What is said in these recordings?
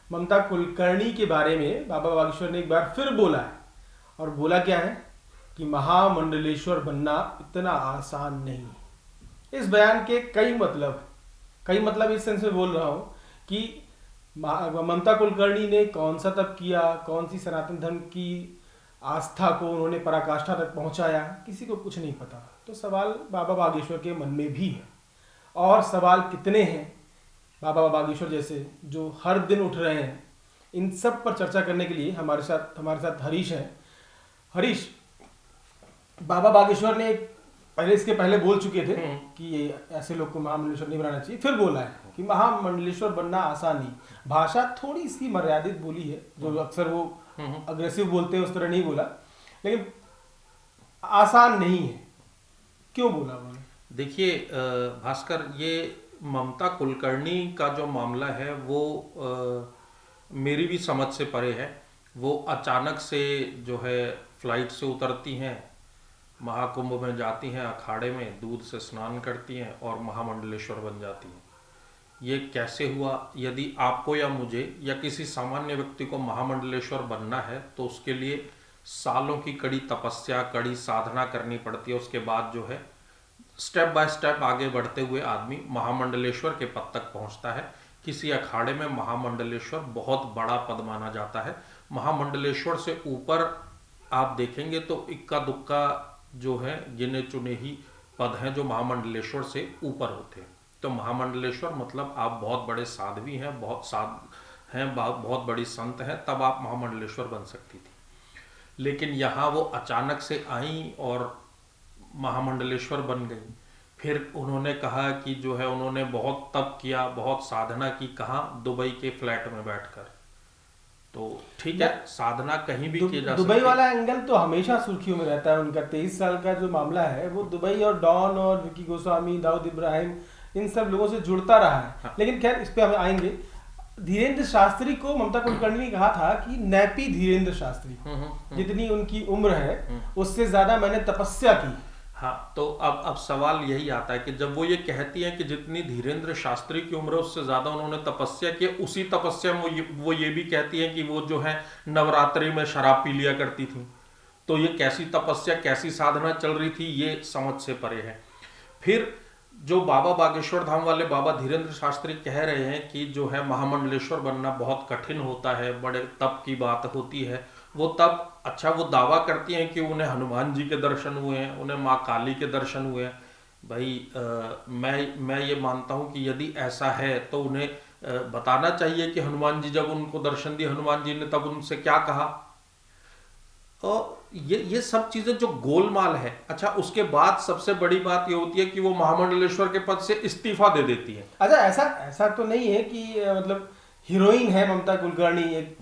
ममता कुलकर्णी के बारे में बाबा बागेश्वर ने एक बार फिर बोला है। और बोला क्या है कि महामंडलेश्वर बनना इतना आसान नहीं। इस बयान के कई मतलब इस सेंस में बोल रहा हूँ कि ममता कुलकर्णी ने कौन सा तप किया, कौन सी सनातन धर्म की आस्था को उन्होंने पराकाष्ठा तक पहुंचाया, किसी को कुछ नहीं पता। तो सवाल बाबा बागेश्वर के मन में भी है। और सवाल कितने हैं बाबा बागेश्वर जैसे जो हर दिन उठ रहे हैं। इन सब पर चर्चा करने के लिए हमारे साथ हरीश हैं। हरीश, बाबा बागेश्वर ने इसके पहले बोल चुके थे कि ये ऐसे लोग को महामंडलेश्वर नहीं बनाना चाहिए। फिर बोला है कि महामंडलेश्वर बनना आसान नहीं। भाषा थोड़ी सी मर्यादित बोली है, जो अक्सर वो अग्रेसिव बोलते हैं उस तरह नहीं बोला, लेकिन आसान नहीं है। क्यों बोला उन्होंने? देखिए भास्कर, ये ममता कुलकर्णी का जो मामला है वो मेरी भी समझ से परे है। वो अचानक से जो है फ्लाइट से उतरती हैं, महाकुंभ में जाती हैं, अखाड़े में दूध से स्नान करती हैं और महामंडलेश्वर बन जाती हैं। ये कैसे हुआ? यदि आपको या मुझे या किसी सामान्य व्यक्ति को महामंडलेश्वर बनना है तो उसके लिए सालों की कड़ी तपस्या, कड़ी साधना करनी पड़ती है। उसके बाद जो है स्टेप बाय स्टेप आगे बढ़ते हुए आदमी महामंडलेश्वर के पद तक पहुंचता है। किसी अखाड़े में महामंडलेश्वर बहुत बड़ा पद माना जाता है। महामंडलेश्वर से ऊपर आप देखेंगे तो इक्का दुक्का जो है गिने चुने ही पद हैं जो महामंडलेश्वर से ऊपर होते हैं। तो महामंडलेश्वर मतलब आप बहुत बड़े साध्वी हैं, बहुत बड़ी संत हैं, तब आप महामंडलेश्वर बन सकती थी। लेकिन यहाँ वो अचानक से आई और महामंडलेश्वर बन गई। फिर उन्होंने कहा कि जो है उन्होंने बहुत तप किया, बहुत साधना की। कहाँ? दुबई के फ्लैट में बैठकर। तो ठीक है, साधना कहीं भी की जा सकती है। दुबई वाला एंगल तो हमेशा सुर्खियों में रहता है। उनका 23 साल का जो मामला है वो दुबई और डॉन और विकी गोस्वामी, दाऊद इब्राहिम, इन सब लोगों से जुड़ता रहा है। हाँ। लेकिन खैर इस पे हम आएंगे। धीरेन्द्र शास्त्री को ममता कुलकर्णी ने कहा था कि नैपी धीरेन्द्र शास्त्री, जितनी उनकी उम्र है उससे ज्यादा मैंने तपस्या की। हाँ, तो अब सवाल यही आता है कि जब वो ये कहती हैं कि जितनी धीरेन्द्र शास्त्री की उम्र है उससे ज्यादा उन्होंने तपस्या की, उसी तपस्या में वो ये भी कहती हैं कि वो जो है नवरात्रि में शराब पी लिया करती थी। तो ये कैसी तपस्या, कैसी साधना चल रही थी, ये समझ से परे है। फिर जो बाबा बागेश्वर धाम वाले बाबा धीरेन्द्र शास्त्री कह रहे हैं कि जो है महामंडलेश्वर बनना बहुत कठिन होता है, बड़े तप की बात होती है। वो तब अच्छा वो दावा करती हैं कि उन्हें हनुमान जी के दर्शन हुए हैं, उन्हें माँ काली के दर्शन हुए हैं। भाई मैं ये मानता हूँ कि यदि ऐसा है तो उन्हें बताना चाहिए कि हनुमान जी जब उनको दर्शन दिए, हनुमान जी ने तब उनसे क्या कहा। और ये सब चीजें जो गोलमाल है। अच्छा, उसके बाद सबसे बड़ी बात ये होती है कि वो महामंडलेश्वर के पद से इस्तीफा दे देती है। अच्छा, ऐसा तो नहीं है कि मतलब हीरोइन है ममता कुलकर्णी, एक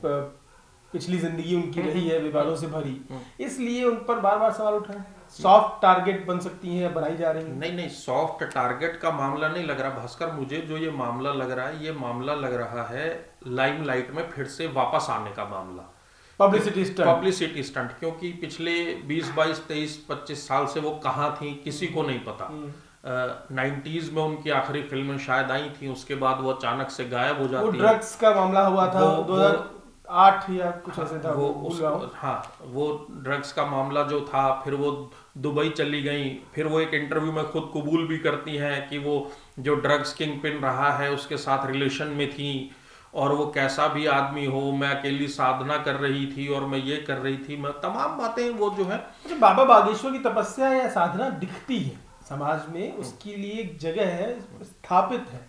पिछली जिंदगी उनकी रही है विवादों से भरी, इसलिए उन पर बार बार सवाल उठ रहे हैं। सॉफ्ट टारगेट बन सकती हैं, बनाई जा रही हैं। नहीं, सॉफ्ट टारगेट का मामला नहीं लग रहा भास्कर मुझे। जो ये मामला लग रहा है, ये मामला लग रहा है लाइमलाइट में फिर से वापस आने का मामला, पब्लिसिटी स्टंट। क्योंकि पिछले 20, 22, 23, 25 साल से वो कहाँ थी किसी को नहीं पता। 90s में उनकी आखिरी फिल्में शायद आई थी, उसके बाद वो अचानक से गायब हो जाती है। वो ड्रग्स का मामला हुआ था 2008 या कुछ ऐसे था। वो ड्रग्स का मामला जो था, फिर वो दुबई चली गई। फिर वो एक इंटरव्यू में खुद कबूल भी करती हैं कि वो जो ड्रग्स किंग पिन रहा है उसके साथ रिलेशन में थी, और वो कैसा भी आदमी हो, मैं अकेली साधना कर रही थी और मैं ये कर रही थी, मैं तमाम बातें वो जो है। बाबा बागेश्वर की तपस्या या साधना दिखती है समाज में, उसके लिए एक जगह है, स्थापित है।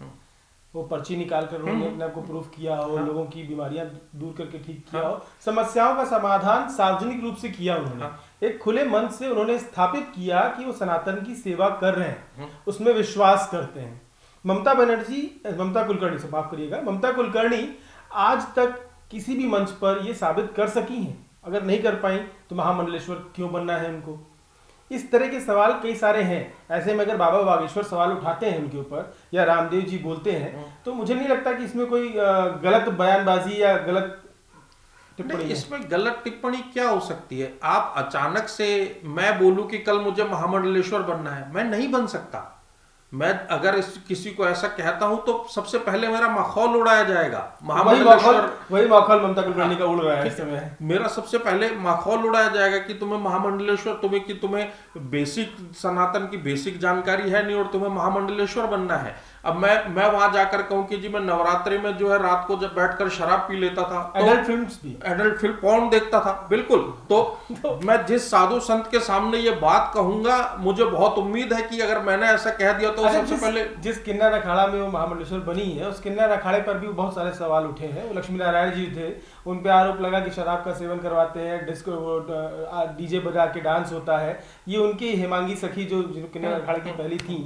वो पर्ची निकाल कर उन्होंने अपने आप को प्रूफ किया हो, लोगों की बीमारियां दूर करके ठीक किया हो, समस्याओं का समाधान सार्वजनिक रूप से किया उन्होंने। एक खुले मन से उन्होंने स्थापित किया कि वो सनातन की सेवा कर रहे हैं, उसमें विश्वास करते हैं। ममता कुलकर्णी से माफ करिएगा, ममता कुलकर्णी आज तक किसी भी मंच पर ये साबित कर सकी हैं। अगर नहीं कर पाई तो महामंडलेश्वर क्यों बनना है उनको? इस तरह के सवाल कई सारे हैं। ऐसे में अगर बाबा बागेश्वर सवाल उठाते हैं उनके ऊपर या रामदेव जी बोलते हैं तो मुझे नहीं लगता कि इसमें कोई गलत बयानबाजी या गलत टिप्पणी। इसमें गलत टिप्पणी क्या हो सकती है? आप अचानक से मैं बोलूं कि कल मुझे महामंडलेश्वर बनना है, मैं नहीं बन सकता। मैं अगर किसी को ऐसा कहता हूं तो सबसे पहले मेरा माहौल उड़ाया जाएगा। वही माहौल ममता कुलकर्णी का उड़ रहा है इस समय। मेरा सबसे पहले माहौल उड़ाया जाएगा कि तुम्हें महामंडलेश्वर, तुम्हें बेसिक सनातन की बेसिक जानकारी है नहीं और तुम्हें महामंडलेश्वर बनना है। अब मैं वहां जाकर कहूं कि जी मैं नवरात्रि में जो है रात को जब बैठकर शराब पी लेता था, एडल्ट फिल्म्स भी, एडल्ट फिल्म पॉर्न देखता था, बिल्कुल, तो मैं जिस साधु संत के सामने ये बात कहूंगा, मुझे बहुत उम्मीद है कि अगर मैंने ऐसा कह दिया तो सबसे पहले जिस किन्नर अखाड़ा में वो महामंडलेश्वर बनी है, उस किन्नर अखाड़े पर भी बहुत सारे सवाल उठे हैं। वो लक्ष्मी नारायण जी थे, उन पे आरोप लगा कि शराब का सेवन करवाते हैं, डिस्को डीजे बजा के डांस होता है। ये उनकी हेमांगी सखी जो किन्नर अखाड़े की पहली थी,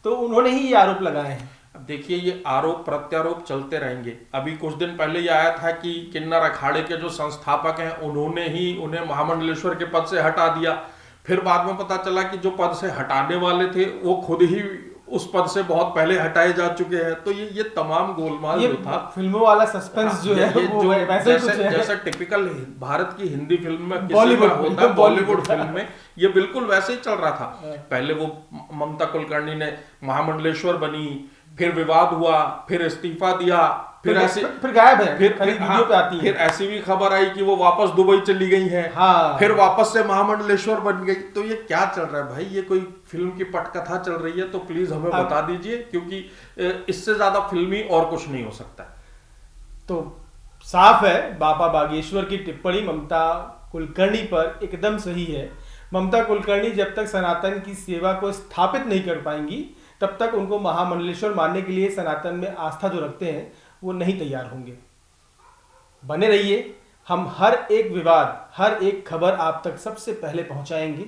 तो उन्होंने ही ये आरोप लगाए हैं। अब देखिए ये आरोप प्रत्यारोप चलते रहेंगे। अभी कुछ दिन पहले ये आया था कि किन्नर अखाड़े के जो संस्थापक हैं उन्होंने ही उन्हें महामंडलेश्वर के पद से हटा दिया। फिर बाद में पता चला कि जो पद से हटाने वाले थे वो खुद ही उस पद से बहुत पहले हटाए जा चुके हैं। तो ये तमाम गोलमाल जो था, फिल्मों वाला सस्पेंस जो है वो वैसे जैसा टिपिकल भारत की हिंदी फिल्म में बॉलीवुड होता है, बॉलीवुड फिल्म में ये बिल्कुल वैसे ही चल रहा था। पहले वो ममता कुलकर्णी ने महामंडलेश्वर बनी, फिर विवाद हुआ, फिर इस्तीफा दिया, फिर गायब है, फिर वीडियो पे आती है, फिर ऐसी भी खबर आई कि वो वापस दुबई चली गई हैं, हाँ। फिर वापस से महामंडलेश्वर बन गई। तो ये क्या चल रहा है भाई? ये कोई फिल्म की पटकथा चल रही है? तो प्लीज हमें बता दीजिए, क्योंकि इससे ज्यादा फिल्मी और कुछ नहीं हो सकता। तो साफ है, बाबा बागेश्वर की टिप्पणी ममता कुलकर्णी पर एकदम सही है। ममता कुलकर्णी जब तक सनातन की सेवा को स्थापित नहीं कर पाएंगी, तब तक उनको महामंडलेश्वर मानने के लिए सनातन में आस्था जो रखते हैं वो नहीं तैयार होंगे। बने रहिए, हम हर एक विवाद, हर एक खबर आप तक सबसे पहले पहुंचाएंगे।